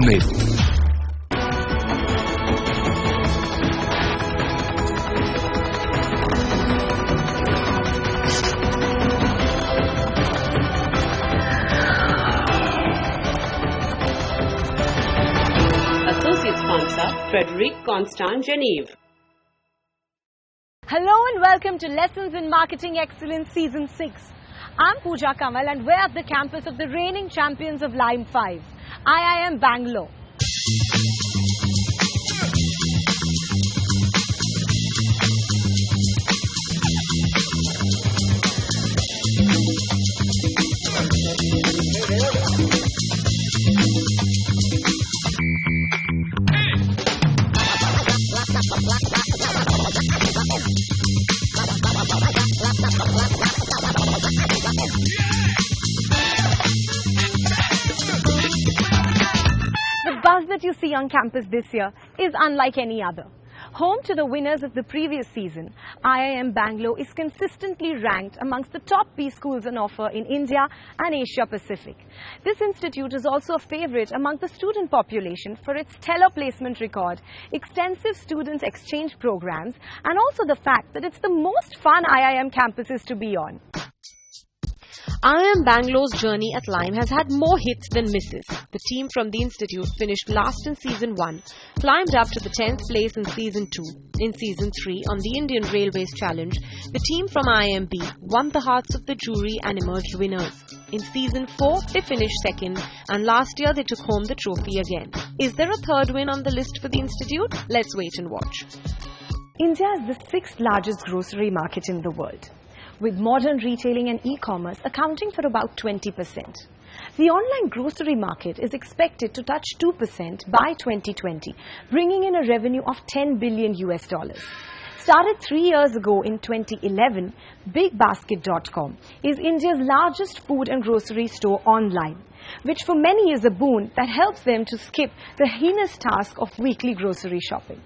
Bombay. Associate sponsor, Frederic Constant Geneve. Hello and welcome to Lessons in Marketing Excellence Season 6. I'm Pooja Kamal and we're at the campus of the reigning champions of Line 5, IIM Bangalore. The buzz that you see on campus this year is unlike any other. Home to the winners of the previous season, IIM Bangalore is consistently ranked amongst the top B schools on offer in India and Asia Pacific. This institute is also a favourite among the student population for its stellar placement record, extensive student exchange programs, and also the fact that it's the most fun IIM campuses to be on. IIM Bangalore's journey at Lime has had more hits than misses. The team from the institute finished last in Season 1, climbed up to the 10th place in Season 2. In Season 3, on the Indian Railways Challenge, the team from IIMB won the hearts of the jury and emerged winners. In Season 4, they finished second, and last year they took home the trophy again. Is there a third win on the list for the institute? Let's wait and watch. India is the 6th largest grocery market in the world, with modern retailing and e-commerce accounting for about 20%. The online grocery market is expected to touch 2% by 2020, bringing in a revenue of $10 billion. Started 3 years ago in 2011, Bigbasket.com is India's largest food and grocery store online, which for many is a boon that helps them to skip the heinous task of weekly grocery shopping.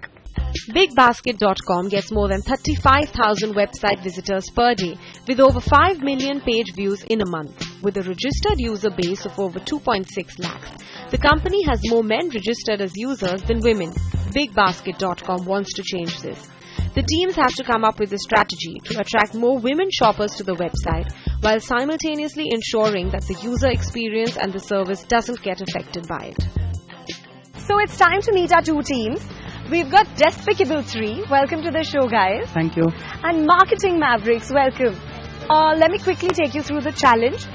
Bigbasket.com gets more than 35,000 website visitors per day, with over 5 million page views in a month. With a registered user base of over 2.6 lakhs, the company has more men registered as users than women. Bigbasket.com wants to change this. The teams have to come up with a strategy to attract more women shoppers to the website, while simultaneously ensuring that the user experience and the service doesn't get affected by it. So it's time to meet our two teams. We've got Despicable Three. Welcome to the show, guys. Thank you. And Marketing Mavericks. Welcome. Let me quickly take you through the challenge.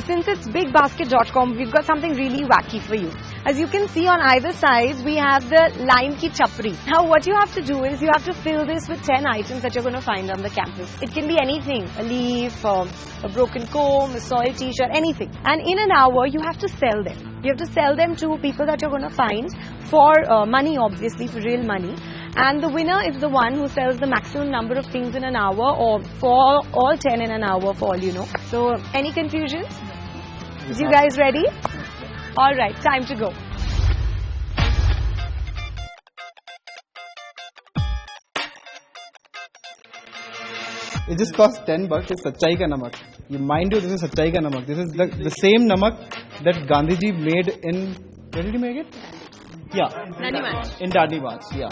Since it's bigbasket.com, we've got something really wacky for you. As you can see on either side, we have the Lime Ki Chapri. Now, what you have to do is you have to fill this with 10 items that you're going to find on the campus. It can be anything, a leaf, a broken comb, a soiled t-shirt, anything. And in an hour, you have to sell them. You have to sell them to people that you're going to find for money, obviously, for real money. And the winner is the one who sells the maximum number of things in an hour, or for all 10 in an hour, for all you know. So, any confusions? You guys ready? Alright, time to go. It just costs $10. It's Sachai ka namak. You mind you, this is Sachai ka namak. This is the same namak that Gandhiji made in. Where did he make it? Yeah. In Dadi Mans, yeah.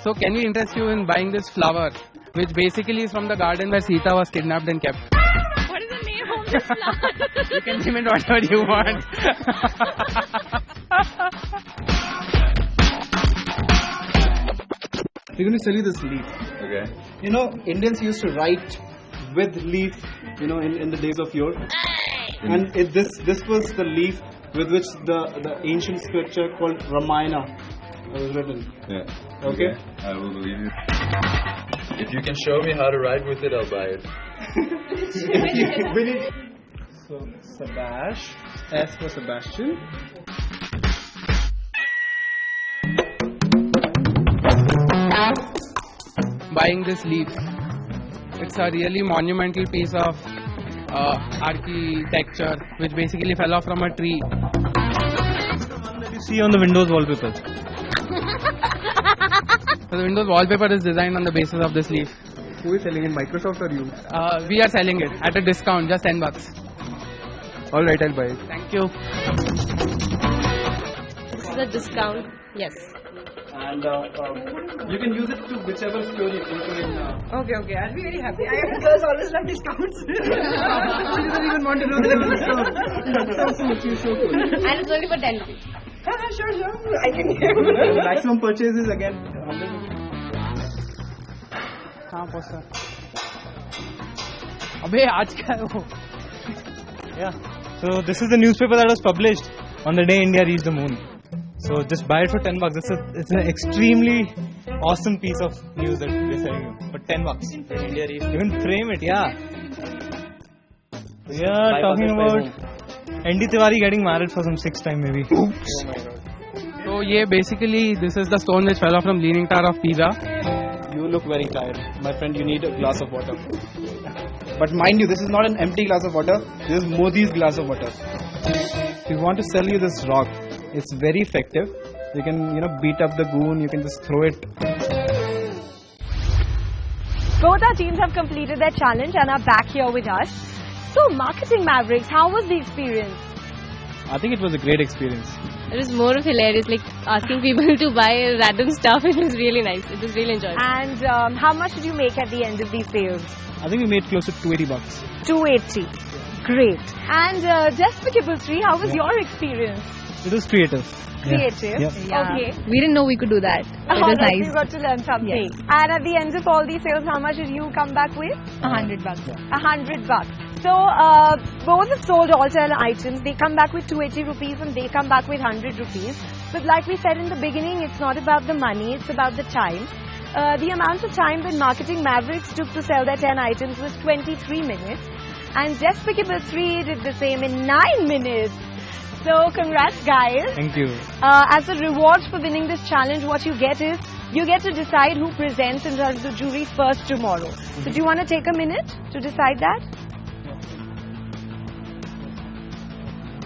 So can we interest you in buying this flower, which basically is from the garden where Sita was kidnapped and kept? What is the name of this flower? You can name it whatever you want. We're going to sell you this leaf. Okay. You know, Indians used to write with leaf, you know, in the days of yore. And this was the leaf with which the ancient scripture called Ramayana was written. Yeah. Okay? I will believe you. If you can show me how to write with it, I'll buy it. So, Sebash. S for Sebastian. Buying this leaf. It's a really monumental piece of architecture which basically fell off from a tree. You see on the Windows wallpaper. So the Windows wallpaper is designed on the basis of this leaf. Who is selling it, Microsoft or you? We are selling it at a discount, just $10. Alright, I'll buy it. Thank you. the discount. Yes. And you can use it to whichever store you go to in. Okay, I'll be very happy. Girls always love discounts. She doesn't even want to know the name of the store. She's so cool. And it's only for 10 rupees. Sure. I can hear. Maximum purchase is again 100 rupees. कहाँ पहुँचा? अबे आज क्या है वो? Yeah. So this is the newspaper that was published on the day India reached the moon. So just buy it for $10. It's an extremely awesome piece of news that we're selling you. For $10. India reached. Even frame it, yeah. We are talking about N.D. Tiwari getting married for some 6th time maybe. Oh my god. So yeah, basically this is the stone which fell off from Leaning Tower of Pisa. You look very tired. My friend, you need a glass of water. But mind you, this is not an empty glass of water. This is Modi's glass of water. If we want to sell you this rock, it's very effective. You can, beat up the goon. You can just throw it. Both our teams have completed their challenge and are back here with us. So, marketing Mavericks, how was the experience? I think it was a great experience. It was more of hilarious, like asking people to buy random stuff. It was really nice. It was really enjoyable. And how much did you make at the end of these sales? I think we made close to $280. 280. Great. And Despicable Three, how was your experience? It was creative. Creative? Yeah. Okay. We didn't know we could do that. It was nice. You got to learn something. And at the end of all these sales, how much did you come back with? $100. $100. So, both have sold all 10 items. They come back with 280 rupees and they come back with 100 rupees. But like we said in the beginning, it's not about the money, it's about the time. The amount of time that Marketing Mavericks took to sell their 10 items was 23 minutes. And Despicable 3 did the same in 9 minutes. So, congrats guys. Thank you. As a reward for winning this challenge, what you get is, you get to decide who presents in front of the jury first tomorrow. So, do you want to take a minute to decide that?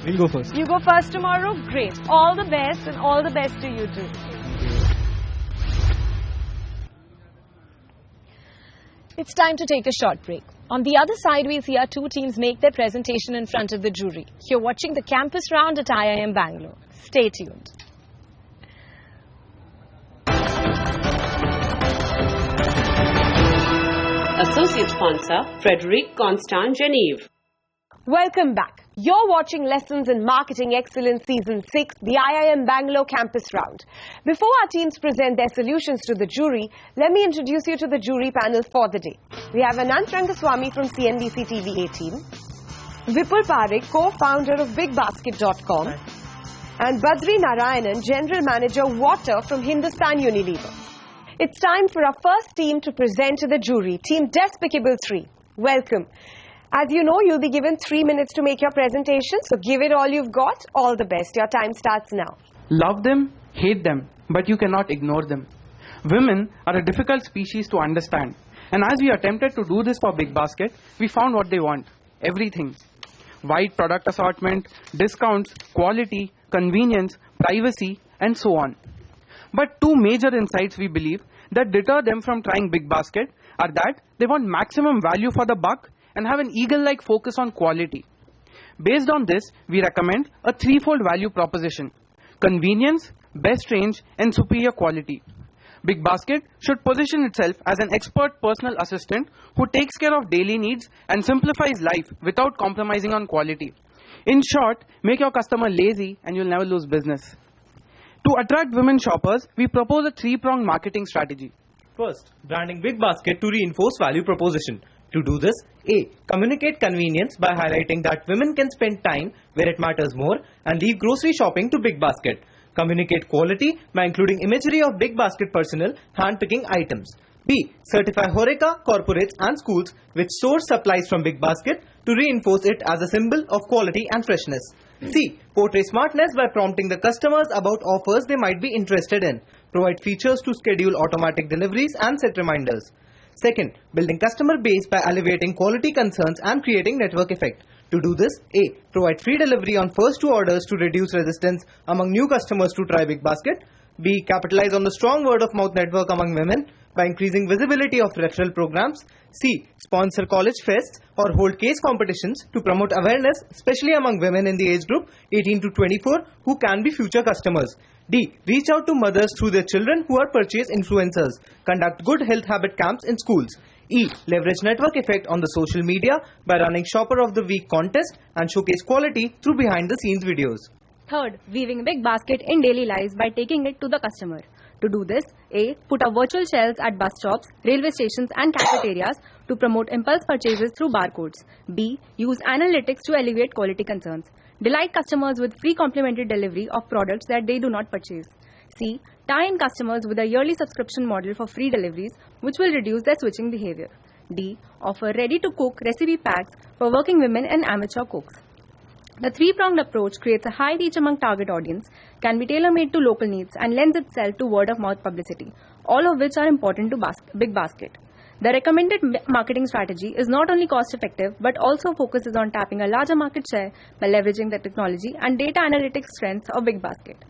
We'll go first. You go first tomorrow? Great. All the best and all the best to you too. It's time to take a short break. On the other side, we'll see our two teams make their presentation in front of the jury. You're watching the campus round at IIM Bangalore. Stay tuned. Associate sponsor, Frederic Constant Geneve. Welcome back. You're watching Lessons in Marketing Excellence Season 6, the IIM Bangalore Campus Round. Before our teams present their solutions to the jury, let me introduce you to the jury panel for the day. We have Anant Rangaswamy from CNBC TV 18, Vipul Parekh, co-founder of Bigbasket.com, and Badri Narayanan, General Manager Water from Hindustan Unilever. It's time for our first team to present to the jury, Team Despicable Three. Welcome. As you know, you'll be given 3 minutes to make your presentation, so give it all you've got. All the best. Your time starts now. Love them, hate them, but you cannot ignore them. Women are a difficult species to understand. And as we attempted to do this for Bigbasket, we found what they want. Everything. Wide product assortment, discounts, quality, convenience, privacy, and so on. But two major insights we believe that deter them from trying Bigbasket are that they want maximum value for the buck and have an eagle-like focus on quality. Based on this, we recommend a threefold value proposition: convenience, best range, and superior quality. Bigbasket should position itself as an expert personal assistant who takes care of daily needs and simplifies life without compromising on quality. In short, make your customer lazy and you'll never lose business. To attract women shoppers, we propose a three-pronged marketing strategy. First, branding Bigbasket to reinforce value proposition. To do this, A. Communicate convenience by highlighting that women can spend time where it matters more and leave grocery shopping to Bigbasket. Communicate quality by including imagery of Bigbasket personnel hand-picking items. B. Certify HoReCa, corporates and schools which source supplies from Bigbasket to reinforce it as a symbol of quality and freshness. C. Portray smartness by prompting the customers about offers they might be interested in. Provide features to schedule automatic deliveries and set reminders. Second, building customer base by alleviating quality concerns and creating network effect. To do this, A. Provide free delivery on first two orders to reduce resistance among new customers to try Bigbasket. B. Capitalize on the strong word-of-mouth network among women by increasing visibility of referral programs. C. Sponsor college fests or hold case competitions to promote awareness, especially among women in the age group 18 to 24 who can be future customers. D. Reach out to mothers through their children who are purchase influencers. Conduct good health habit camps in schools. E. Leverage network effect on the social media by running Shopper of the Week contest and showcase quality through behind the scenes videos. Third, weaving Big Basket in daily lives by taking it to the customer. To do this, A. Put up virtual shelves at bus stops, railway stations and cafeterias to promote impulse purchases through barcodes. B. Use analytics to alleviate quality concerns. Delight customers with free complimentary delivery of products that they do not purchase. C. Tie in customers with a yearly subscription model for free deliveries, which will reduce their switching behavior. D. Offer ready-to-cook recipe packs for working women and amateur cooks. The three-pronged approach creates a high reach among target audience, can be tailor-made to local needs and lends itself to word-of-mouth publicity, all of which are important to Big Basket. The recommended marketing strategy is not only cost-effective but also focuses on tapping a larger market share by leveraging the technology and data analytics strengths of Big Basket.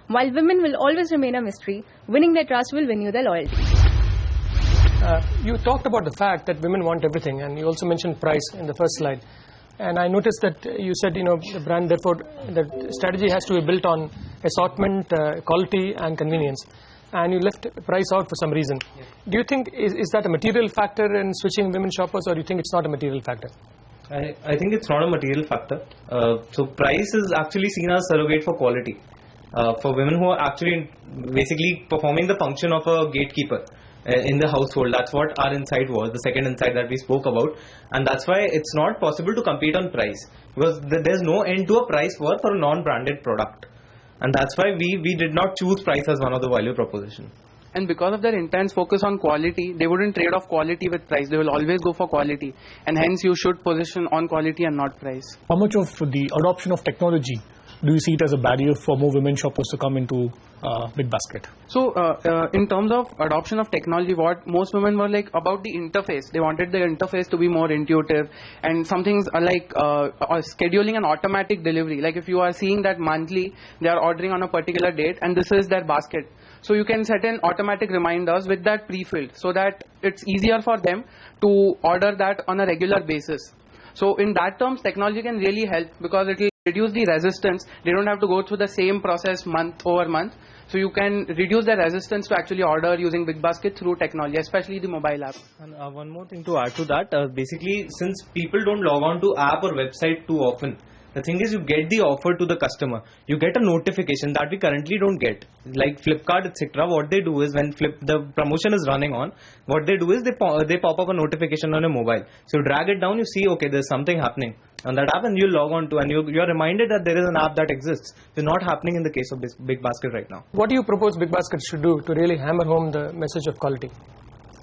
While women will always remain a mystery, winning their trust will win you their loyalty. You talked about the fact that women want everything, and you also mentioned price in the first slide. And I noticed that you said, the brand, therefore, the strategy has to be built on assortment, quality, and convenience. And you left price out for some reason. Yeah. Do you think, is that a material factor in switching women shoppers, or do you think it's not a material factor? I think it's not a material factor. So price is actually seen as surrogate for quality. For women who are actually basically performing the function of a gatekeeper in the household. That's what our insight was, the second insight that we spoke about. And that's why it's not possible to compete on price, because there's no end to a price war for a non-branded product. And that's why we did not choose price as one of the value proposition. And because of their intense focus on quality, they wouldn't trade off quality with price. They will always go for quality. And hence you should position on quality and not price. How much of the adoption of technology do you see it as a barrier for more women shoppers to come into Big Basket? So in terms of adoption of technology, what most women were like about the interface. They wanted the interface to be more intuitive, and some things are like scheduling an automatic delivery. Like if you are seeing that monthly they are ordering on a particular date and this is their basket, so you can set in automatic reminders with that pre-filled so that it's easier for them to order that on a regular basis. So in that terms, technology can really help because it will reduce the resistance. They don't have to go through the same process month over month. So you can reduce the resistance to actually order using Bigbasket through technology, especially the mobile app. And one more thing to add to that, basically since people don't log on to app or website too often, the thing is you get the offer to the customer. You get a notification that we currently don't get. Like Flipkart, etc. What they do is when the promotion is running on, what they do is they pop up a notification on your mobile. So you drag it down, you see, okay, there's something happening on that app, and you log on to, and you're reminded that there is an app that exists. It's not happening in the case of Big Basket right now. What do you propose Big Basket should do to really hammer home the message of quality?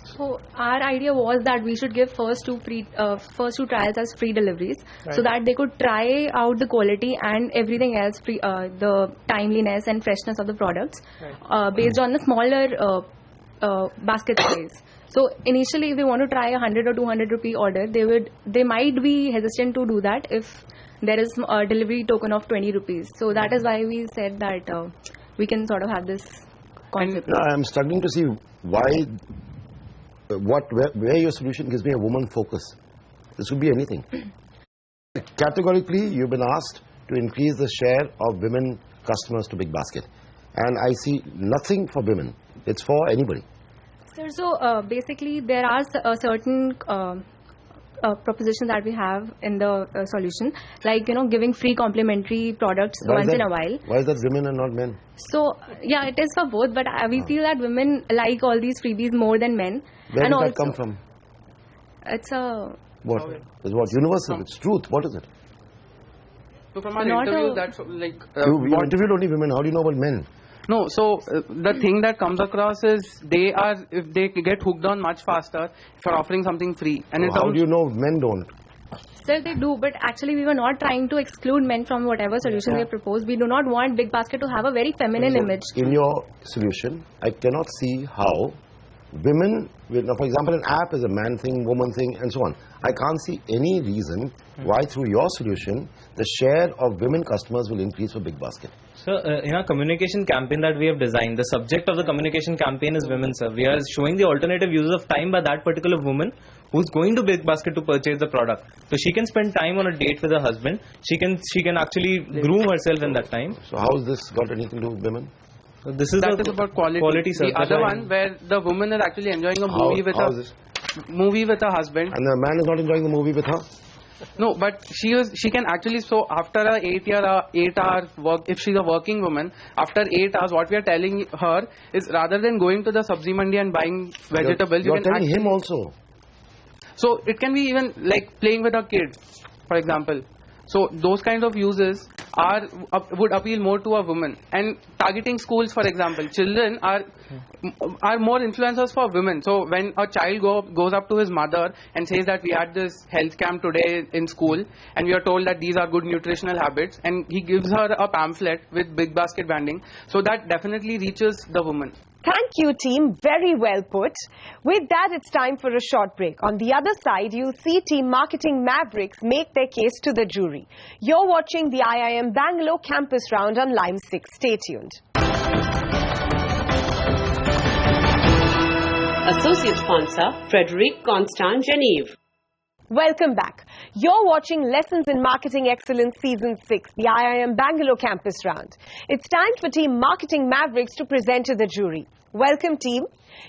So our idea was that we should give first two trials as free deliveries, right, so that they could try out the quality and everything else, the timeliness and freshness of the products, right, based on the smaller basket size. So initially, if they want to try a 100 or 200 rupee order, they might be hesitant to do that if there is a delivery token of 20 rupees. So that is why we said that we can sort of have this concept. I'm struggling to see why. Where your solution gives me a woman focus. This could be anything. Categorically, you've been asked to increase the share of women customers to Big Basket, and I see nothing for women. It's for anybody. Sir, so basically there are certain propositions that we have in the solution, like giving free complimentary products once in a while. Why is that women and not men? So yeah, it is for both, but we feel that women like all these freebies more than men. Where does that come from? It's a... What? It's what? Universal. It's truth. What is it? So from our interviews, that's like... you interviewed only women. How do you know about men? No, so the thing that comes across is if they get hooked on much faster for offering something free. And how do you know men don't? Sir, they do, but actually we were not trying to exclude men from whatever solution we proposed. We do not want Big Basket to have a very feminine image. In your solution, I cannot see how women, for example, an app is a man thing, woman thing, and so on. I can't see any reason why through your solution, the share of women customers will increase for Big Basket. So, in our communication campaign that we have designed, the subject of the communication campaign is women, sir. We are showing the alternative use of time by that particular woman who's going to Big Basket to purchase the product. So she can spend time on a date with her husband. She can actually groom herself in that time. So how has this got anything to do with women? This is That is about quality. sir. The other one where the woman is actually enjoying a movie with her husband. And the man is not enjoying the movie with her? No, but she can actually, so after a 8-hour work, if she's a working woman, after 8 hours, what we are telling her is rather than going to the sabzi mandi and buying vegetables, you're you can telling him also. So it can be even like playing with a kid, for example. So those kinds of uses would appeal more to a woman. And targeting schools, for example, children are more influencers for women. So when a child goes up to his mother and says that we had this health camp today in school and we are told that these are good nutritional habits, and he gives her a pamphlet with Bigbasket branding, so that definitely reaches the woman. Thank you, team. Very well put. With that, it's time for a short break. On the other side, you'll see Team Marketing Mavericks make their case to the jury. You're watching the IIM Bangalore campus round on Lime 6. Stay tuned. Associate sponsor, Frederic Constant Geneve. Welcome back. You're watching Lessons in Marketing Excellence Season 6, the IIM Bangalore campus round. It's time for Team Marketing Mavericks to present to the jury. Welcome, team.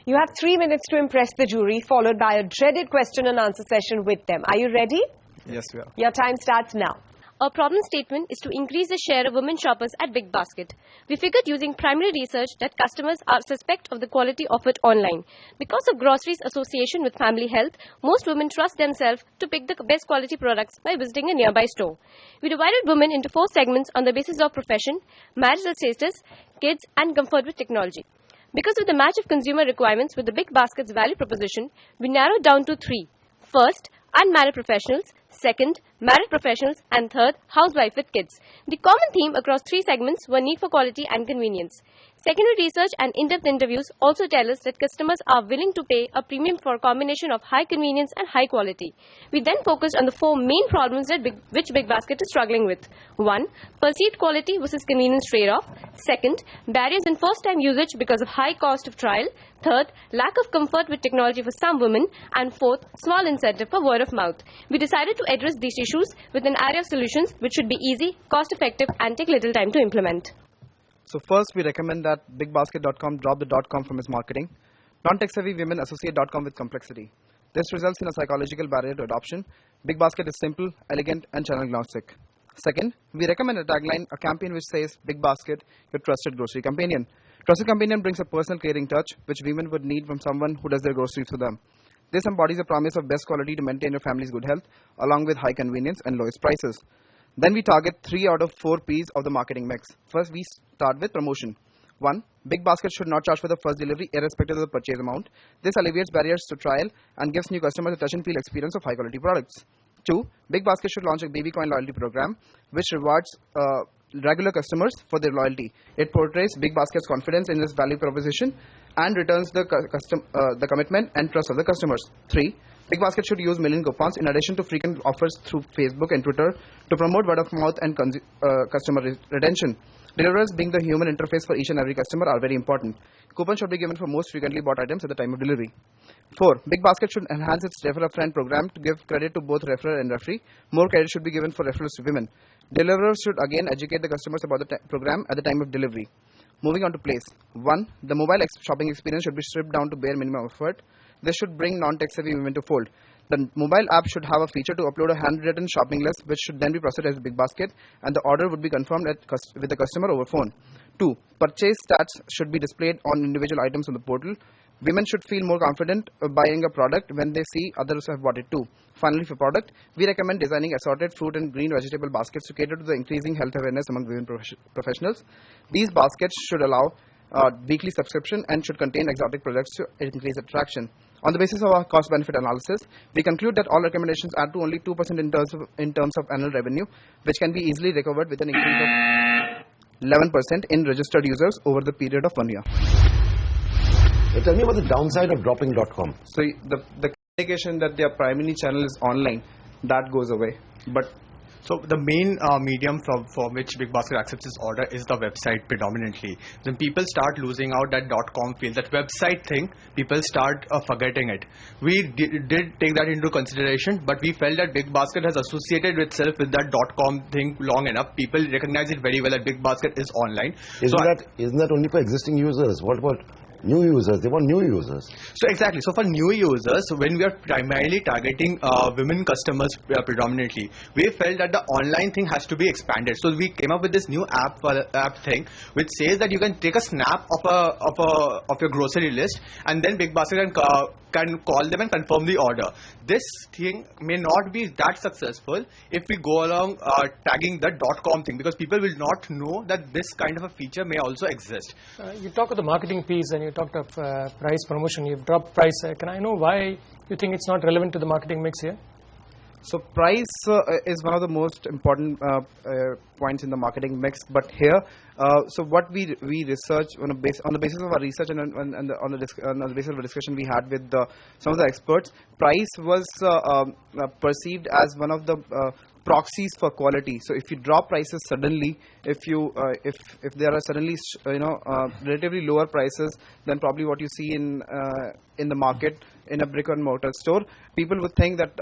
You have 3 minutes to impress the jury, followed by a dreaded question and answer session with them. Are you ready? Yes, we are. Your time starts now. Our problem statement is to increase the share of women shoppers at Bigbasket. We figured using primary research that customers are suspect of the quality offered online. Because of groceries association with family health, most women trust themselves to pick the best quality products by visiting a nearby store. We divided women into 4 segments on the basis of profession, marital status, kids, and comfort with technology. Because of the match of consumer requirements with the Bigbasket's value proposition, we narrowed down to 3. First, unmarried professionals. Second, married professionals. And third, housewife with kids. The common theme across 3 segments were need for quality and convenience. Secondary research and in-depth interviews also tell us that customers are willing to pay a premium for a combination of high convenience and high quality. We then focused on the 4 main problems that which Bigbasket is struggling with. 1. Perceived quality versus convenience trade-off. Second, barriers in first-time usage because of high cost of trial. Third, lack of comfort with technology for some women. And fourth, small incentive for word of mouth. We decided to address these issues with an array of solutions which should be easy, cost-effective and take little time to implement. So first, we recommend that bigbasket.com drop the .com from its marketing. Non-tech-savvy women associate .com with complexity. This results in a psychological barrier to adoption. Bigbasket is simple, elegant, and channel-agnostic. Second, we recommend a tagline, a campaign which says, Bigbasket, your trusted grocery companion. Trusted companion brings a personal caring touch, which women would need from someone who does their groceries for them. This embodies a promise of best quality to maintain your family's good health, along with high convenience and lowest prices. Then we target 3 out of 4 P's of the marketing mix. First, we start with promotion. 1. Bigbasket should not charge for the first delivery irrespective of the purchase amount. This alleviates barriers to trial and gives new customers a touch and feel experience of high quality products. 2. Bigbasket should launch a baby coin loyalty program which rewards regular customers for their loyalty. It portrays Bigbasket's confidence in its value proposition and returns the commitment and trust of the customers. 3. Bigbasket should use million coupons in addition to frequent offers through Facebook and Twitter to promote word of mouth and customer retention. Deliverers, being the human interface for each and every customer, are very important. Coupons should be given for most frequently bought items at the time of delivery. 4. Bigbasket should enhance its refer a friend program to give credit to both referrer and referee. More credit should be given for referrals to women. Deliverers should again educate the customers about the program at the time of delivery. Moving on to place. 1. The mobile shopping experience should be stripped down to bare minimum effort. This should bring non-tech-savvy women to fold. The mobile app should have a feature to upload a handwritten shopping list, which should then be processed as Bigbasket, and the order would be confirmed with the customer over phone. 2. Purchase stats should be displayed on individual items on the portal. Women should feel more confident buying a product when they see others have bought it too. Finally, for product, we recommend designing assorted fruit and green vegetable baskets to cater to the increasing health awareness among women professionals. These baskets should allow weekly subscription and should contain exotic products to increase attraction. On the basis of our cost-benefit analysis, we conclude that all recommendations add to only 2% in terms of annual revenue, which can be easily recovered with an increase of 11% in registered users over the period of 1 year. Tell me about the downside of dropping .com. So the communication that their primary channel is online, that goes away. But So the main medium for which Bigbasket accepts its order is the website predominantly. When people start losing out that .com feel, that website thing, people start forgetting it. We did take that into consideration, but we felt that Bigbasket has associated itself with that .com thing long enough. People recognize it very well that Bigbasket is online. Isn't that only for existing users? What about new users? They want new users. So exactly. So for new users, when we are primarily targeting women customers predominantly, we felt that the online thing has to be expanded. So we came up with this new app thing, which says that you can take a snap of your grocery list, and then Bigbasket can call them and confirm the order. This thing may not be that successful if we go along tagging the .com thing, because people will not know that this kind of a feature may also exist. You talk of the marketing piece and you talked of price promotion. You've dropped price. Can I know why you think it's not relevant to the marketing mix here? So price is one of the most important points in the marketing mix. But here, so what we research on the basis of our research and on the basis of a discussion we had with some of the experts, price was perceived as one of the proxies for quality. So if you drop prices suddenly, if there are suddenly relatively lower prices than probably what you see in the market in a brick and mortar store, people would think that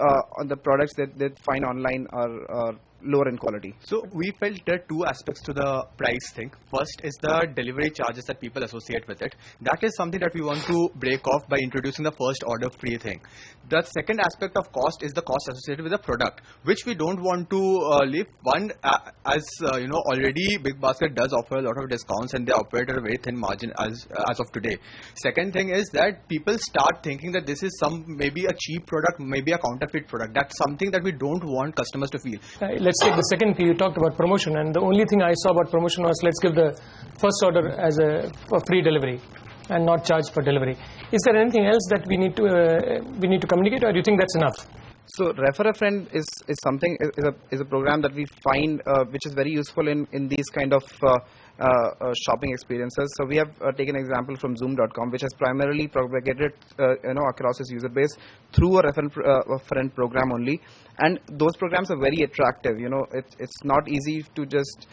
the products that they find online are lower in quality. So we felt there are two aspects to the price thing. First is the delivery charges that people associate with it. That is something that we want to break off by introducing the first order free thing. The second aspect of cost is the cost associated with the product, which we don't want to leave. One, as already Bigbasket does offer a lot of discounts and they operate at a very thin margin as of today. Second thing is that people start thinking that this is maybe a cheap product, maybe a counterfeit product. That's something that we don't want customers to feel. Let's take the second P. You talked about promotion, and the only thing I saw about promotion was let's give the first order as a free delivery and not charge for delivery. Is there anything else that we need to communicate, or do you think that's enough? So Refer a Friend is something is a program that we find which is very useful in these kind of shopping experiences. So we have taken an example from Zoom.com, which has primarily propagated across its user base through a Refer a Friend program only, and those programs are very attractive. It's not easy to just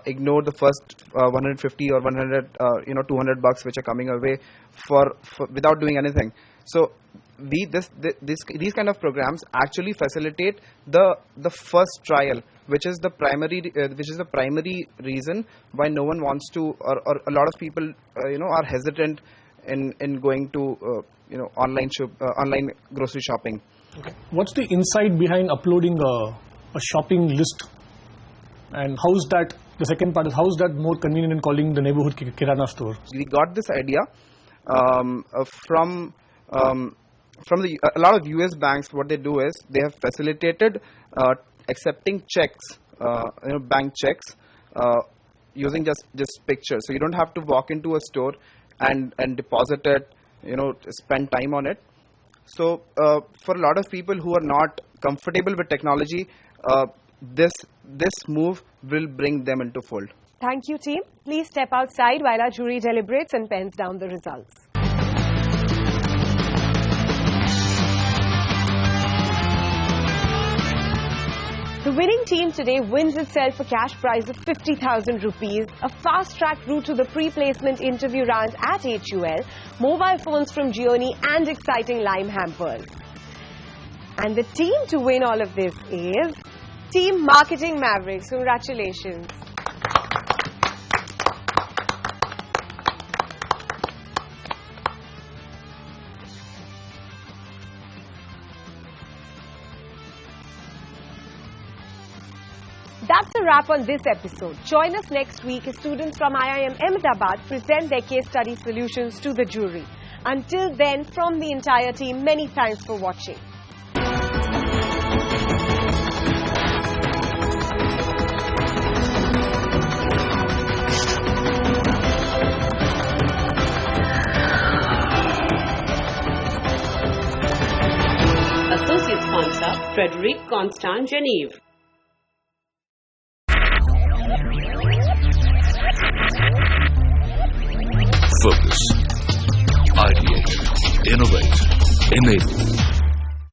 ignore the first 150 or 100 $200 which are coming away for without doing anything. So these kind of programs actually facilitate the first trial, which is the primary reason why no one wants to, or a lot of people are hesitant in going to online grocery shopping. Okay. What's the insight behind uploading a shopping list, and how's that? The second part is, how's that more convenient than calling the neighborhood kirana store? We got this idea from a lot of US banks. What they do is they have facilitated accepting checks, bank checks, using just pictures. So you don't have to walk into a store and deposit it, spend time on it. So for a lot of people who are not comfortable with technology, this move will bring them into fold. Thank you, team. Please step outside while our jury deliberates and pens down the results. The winning team today wins itself a cash prize of 50,000 rupees, a fast-track route to the pre-placement interview round at HUL, mobile phones from Gioni and exciting lime hampers. And the team to win all of this is Team Marketing Mavericks. Congratulations. That's a wrap on this episode. Join us next week as students from IIM Ahmedabad present their case study solutions to the jury. Until then, from the entire team, many thanks for watching. Associate sponsor, Frederick Constant Geneve. Focus, ideate, innovate, enable.